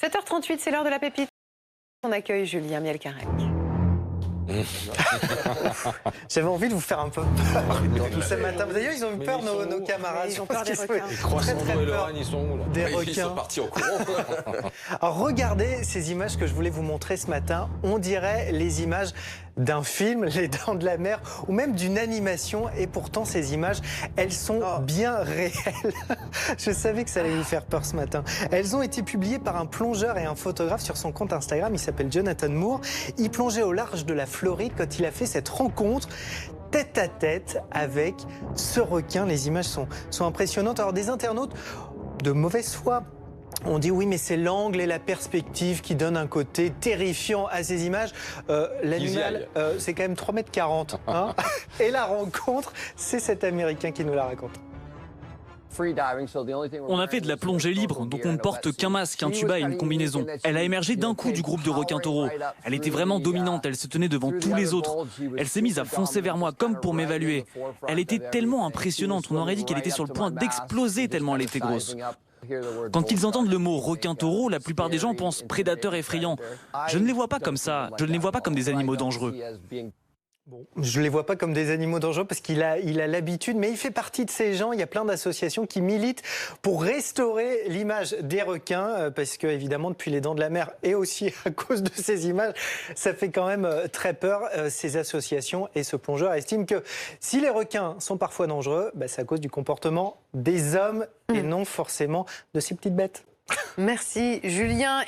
7h38, c'est l'heure de la pépite. On accueille Julien Mielcarrec. J'avais envie de vous faire un peu peur ce matin. D'ailleurs, ils ont eu peur, nos camarades. Ils ont peur des requins. Les croissants très d'eau et le peur règne, ils sont où là? des Ils requins. sont partis au courant. Alors, regardez ces images que je voulais vous montrer ce matin. On dirait les images d'un film, Les Dents de la Mer, ou même d'une animation. Et pourtant, ces images, elles sont bien réelles. Je savais que ça allait vous faire peur ce matin. Elles ont été publiées par un plongeur et un photographe sur son compte Instagram. Il s'appelle Jonathan Moore. Il plongeait au large de la Floride quand il a fait cette rencontre tête à tête avec ce requin. Les images sont impressionnantes. Alors, des internautes de mauvaise foi on dit oui, mais c'est l'angle et la perspective qui donnent un côté terrifiant à ces images. L'animal, c'est quand même 3,40 m. Hein. Et la rencontre, c'est cet Américain qui nous la raconte. On a fait de la plongée libre, donc on ne porte qu'un masque, un tuba et une combinaison. Elle a émergé d'un coup du groupe de requins-taureaux. Elle était vraiment dominante, elle se tenait devant tous les autres. Elle s'est mise à foncer vers moi comme pour m'évaluer. Elle était tellement impressionnante, on aurait dit qu'elle était sur le point d'exploser tellement elle était grosse. Quand ils entendent le mot requin-taureau, la plupart des gens pensent prédateurs effrayants. Je ne les vois pas comme ça, je ne les vois pas comme des animaux dangereux. Bon, je ne les vois pas comme des animaux dangereux parce qu'il a l'habitude, mais il fait partie de ces gens. Il y a plein d'associations qui militent pour restaurer l'image des requins parce que, évidemment, depuis les Dents de la Mer et aussi à cause de ces images, ça fait quand même très peur. Ces associations et ce plongeur estiment que si les requins sont parfois dangereux, c'est à cause du comportement des hommes et non forcément de ces petites bêtes. Merci Julien.